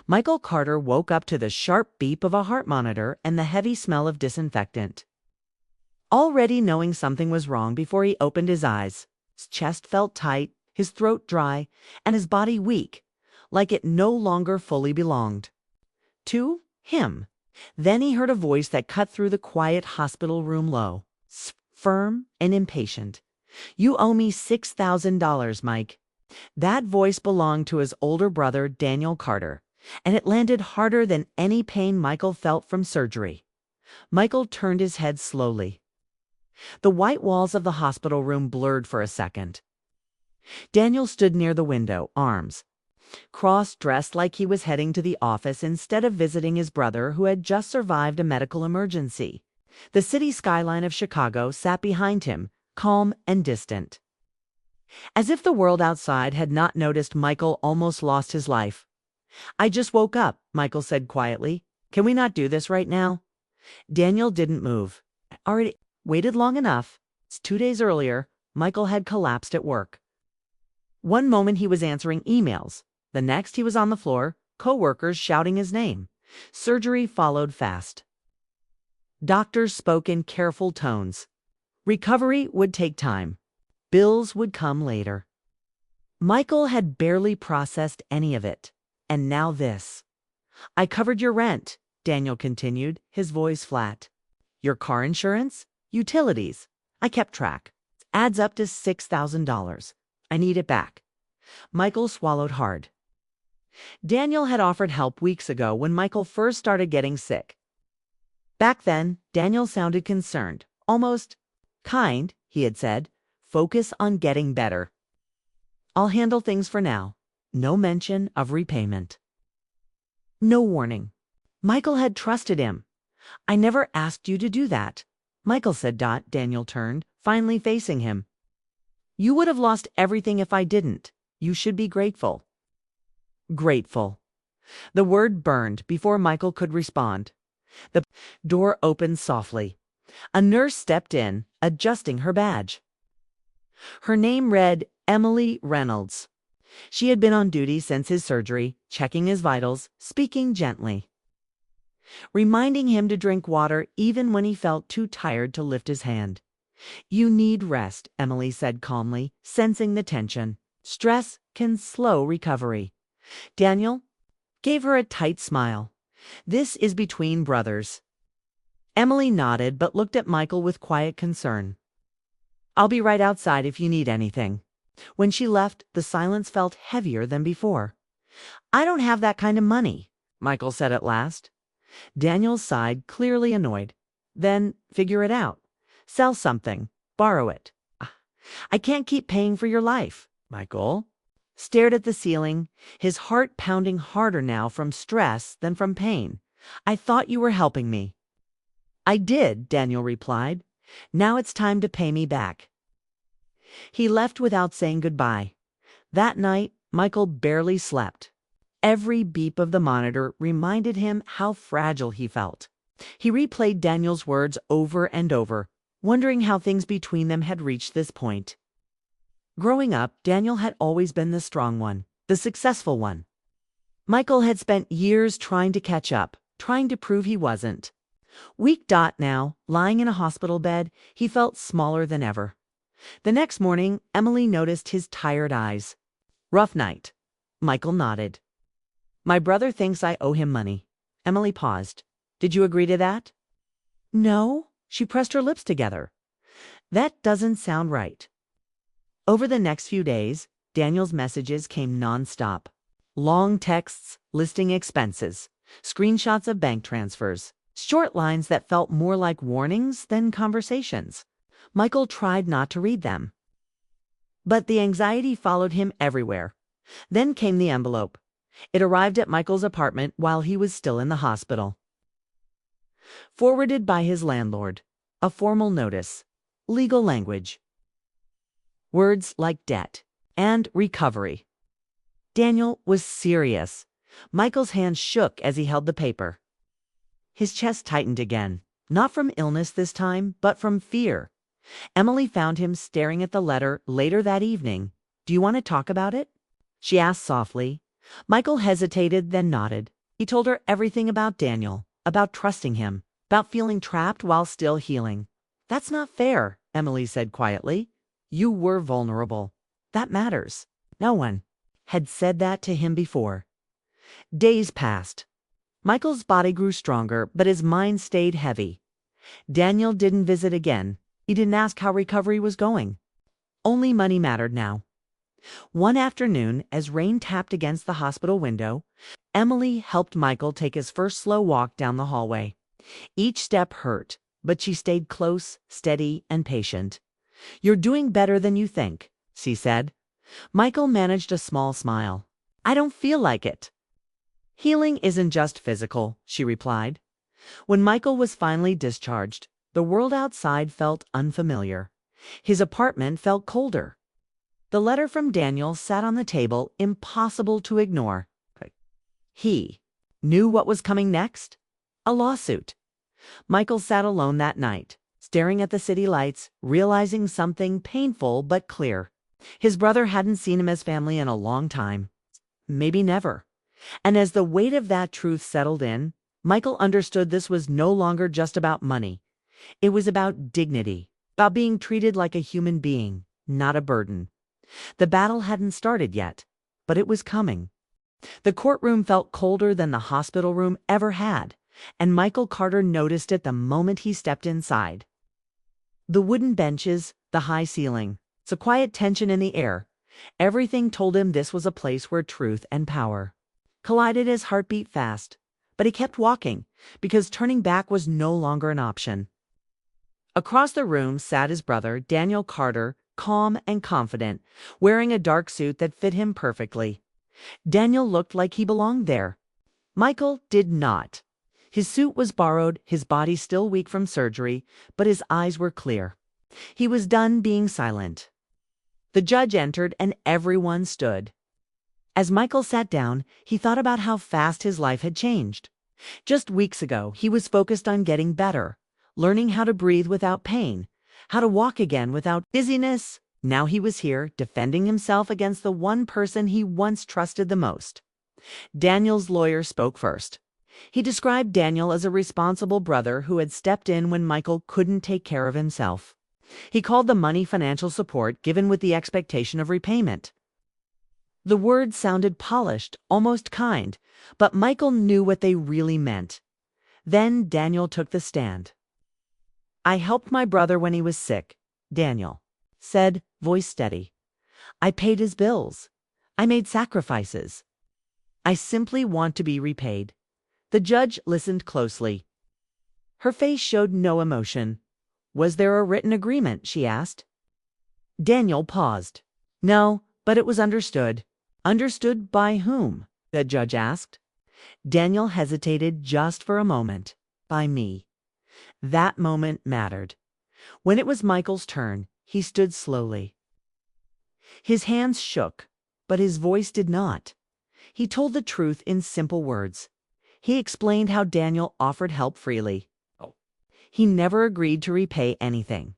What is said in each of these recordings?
Michael Carter woke up to the sharp beep of a heart monitor and the heavy smell of disinfectant. Already knowing something was wrong before he opened his eyes, his chest felt tight, his throat dry, and his body weak, like it no longer fully belonged to him. Then he heard a voice that cut through the quiet hospital room low, firm and impatient. "You owe me $6,000, Mike." That voice belonged to his older brother, Daniel Carter, and it landed harder than any pain Michael felt from surgery. Michael turned his head slowly. The white walls of the hospital room blurred for a second. Daniel stood near the window, arms crossed, dressed like he was heading to the office instead of visiting his brother who had just survived a medical emergency. The city skyline of Chicago sat behind him, calm and distant. As if the world outside had not noticed Michael almost lost his life. "I just woke up," Michael said quietly. "Can we not do this right now?" Daniel didn't move. Already waited long enough. 2 days earlier, Michael had collapsed at work. One moment he was answering emails. The next he was on the floor, co-workers shouting his name. Surgery followed fast. Doctors spoke in careful tones. Recovery would take time. Bills would come later. Michael had barely processed any of it. And now this. "I covered your rent," Daniel continued, his voice flat. "Your car insurance, utilities. I kept track. It adds up to $6,000. I need it back." Michael swallowed hard. Daniel had offered help weeks ago when Michael first started getting sick. Back then, Daniel sounded concerned, almost kind, he had said. "Focus on getting better. I'll handle things for now." No mention of repayment. No warning. Michael had trusted him. "I never asked you to do that," Michael said. Daniel turned, finally facing him. "You would have lost everything if I didn't. You should be grateful." Grateful. The word burned before Michael could respond. The door opened softly. A nurse stepped in, adjusting her badge. Her name read Emily Reynolds. She had been on duty since his surgery, checking his vitals, speaking gently, reminding him to drink water even when he felt too tired to lift his hand. "You need rest," Emily said calmly, sensing the tension. "Stress can slow recovery." Daniel gave her a tight smile. "This is between brothers." Emily nodded but looked at Michael with quiet concern. "I'll be right outside if you need anything." When she left, the silence felt heavier than before. "I don't have that kind of money," Michael said at last. Daniel sighed, clearly annoyed. "Then figure it out. Sell something. Borrow it." "I can't keep paying for your life." Michael stared at the ceiling, his heart pounding harder now from stress than from pain. "I thought you were helping me." "I did," Daniel replied. "Now it's time to pay me back." He left without saying goodbye. That night, Michael barely slept. Every beep of the monitor reminded him how fragile he felt. He replayed Daniel's words over and over, wondering how things between them had reached this point. Growing up, Daniel had always been the strong one, the successful one. Michael had spent years trying to catch up, trying to prove he wasn't. Weak now, lying in a hospital bed, he felt smaller than ever. The next morning, Emily noticed his tired eyes. "Rough night." Michael nodded. "My brother thinks I owe him money." Emily paused. "Did you agree to that?" "No." She pressed her lips together. "That doesn't sound right." Over the next few days, Daniel's messages came nonstop. Long texts listing expenses, screenshots of bank transfers, short lines that felt more like warnings than conversations. Michael tried not to read them. But the anxiety followed him everywhere. Then came the envelope. It arrived at Michael's apartment while he was still in the hospital. Forwarded by his landlord. A formal notice. Legal language. Words like debt and recovery. Daniel was serious. Michael's hand shook as he held the paper. His chest tightened again, not from illness this time, but from fear. Emily found him staring at the letter later that evening. "Do you want to talk about it?" she asked softly. Michael hesitated, then nodded. He told her everything about Daniel, about trusting him, about feeling trapped while still healing. "That's not fair," Emily said quietly. "You were vulnerable. That matters." No one had said that to him before. Days passed. Michael's body grew stronger, but his mind stayed heavy. Daniel didn't visit again. He didn't ask how recovery was going. Only money mattered now. One afternoon, as rain tapped against the hospital window, Emily helped Michael take his first slow walk down the hallway. Each step hurt, but she stayed close, steady, and patient. "You're doing better than you think," she said. Michael managed a small smile. "I don't feel like it." "Healing isn't just physical," she replied. When Michael was finally discharged, the world outside felt unfamiliar. His apartment felt colder. The letter from Daniel sat on the table, impossible to ignore. He knew what was coming next: a lawsuit. Michael sat alone that night, staring at the city lights, realizing something painful but clear. His brother hadn't seen him as family in a long time. Maybe never. And as the weight of that truth settled in, Michael understood this was no longer just about money. It was about dignity, about being treated like a human being, not a burden. The battle hadn't started yet, but it was coming. The courtroom felt colder than the hospital room ever had, and Michael Carter noticed it the moment he stepped inside. The wooden benches, the high ceiling, the quiet tension in the air, everything told him this was a place where truth and power collided. His heart beat fast, but he kept walking, because turning back was no longer an option. Across the room sat his brother, Daniel Carter, calm and confident, wearing a dark suit that fit him perfectly. Daniel looked like he belonged there. Michael did not. His suit was borrowed, his body still weak from surgery, but his eyes were clear. He was done being silent. The judge entered and everyone stood. As Michael sat down, he thought about how fast his life had changed. Just weeks ago, he was focused on getting better, learning how to breathe without pain, how to walk again without dizziness. Now he was here, defending himself against the one person he once trusted the most. Daniel's lawyer spoke first. He described Daniel as a responsible brother who had stepped in when Michael couldn't take care of himself. He called the money financial support given with the expectation of repayment. The words sounded polished, almost kind, but Michael knew what they really meant. Then Daniel took the stand. "I helped my brother when he was sick," Daniel said, voice steady. "I paid his bills. I made sacrifices. I simply want to be repaid." The judge listened closely. Her face showed no emotion. "Was there a written agreement?" she asked. Daniel paused. "No, but it was understood." "Understood by whom?" the judge asked. Daniel hesitated just for a moment. "By me." That moment mattered. When it was Michael's turn, he stood slowly. His hands shook, but his voice did not. He told the truth in simple words. He explained how Daniel offered help freely. He never agreed to repay anything.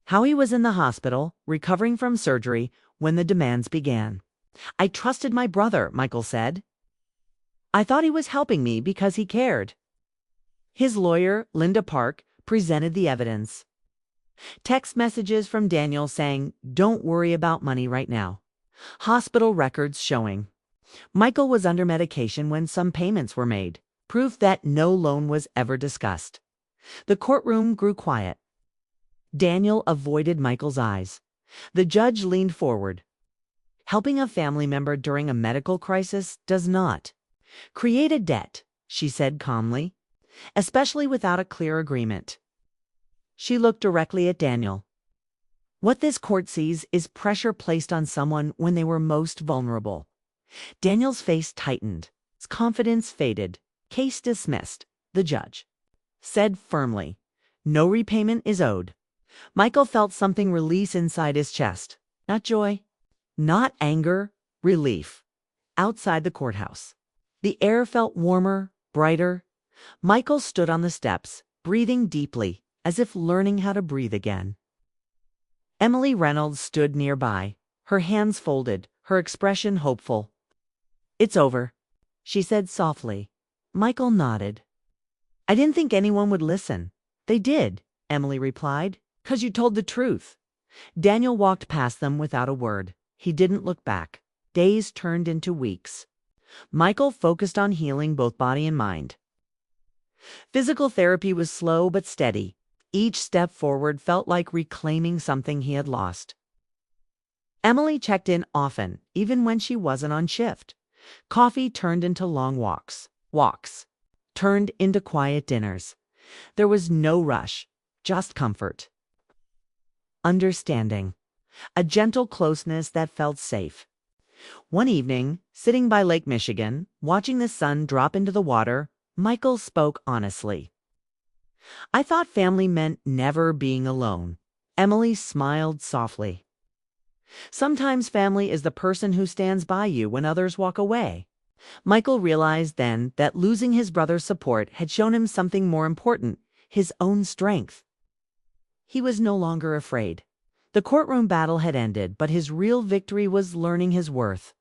How he was in the hospital, recovering from surgery, when the demands began. "I trusted my brother," Michael said. "I thought he was helping me because he cared." His lawyer, Linda Park, presented the evidence. Text messages from Daniel saying, "Don't worry about money right now." Hospital records showing Michael was under medication when some payments were made, proof that no loan was ever discussed. The courtroom grew quiet. Daniel avoided Michael's eyes. The judge leaned forward. "Helping a family member during a medical crisis does not create a debt," she said calmly, "especially without a clear agreement." She looked directly at Daniel. "What this court sees is pressure placed on someone when they were most vulnerable." Daniel's face tightened. His confidence faded. "Case dismissed," the judge said firmly. "No repayment is owed." Michael felt something release inside his chest. Not joy, not anger, relief. Outside the courthouse, the air felt warmer, brighter. Michael stood on the steps, breathing deeply, as if learning how to breathe again. Emily Reynolds stood nearby, her hands folded, her expression hopeful. "It's over," she said softly. Michael nodded. I didn't think anyone would listen. They did, Emily replied, 'cause you told the truth. Daniel walked past them without a word. He didn't look back. Days turned into weeks. Michael focused on healing both body and mind. Physical therapy was slow but steady. Each step forward felt like reclaiming something he had lost. Emily checked in often, even when she wasn't on shift. Coffee turned into long walks. Walks turned into quiet dinners. There was no rush, just comfort. Understanding. A gentle closeness that felt safe. One evening, sitting by Lake Michigan, watching the sun drop into the water, Michael spoke honestly. I thought family meant never being alone. Emily smiled softly. Sometimes family is the person who stands by you when others walk away. Michael realized then that losing his brother's support had shown him something more important, his own strength. He was no longer afraid. The courtroom battle had ended, but his real victory was learning his worth.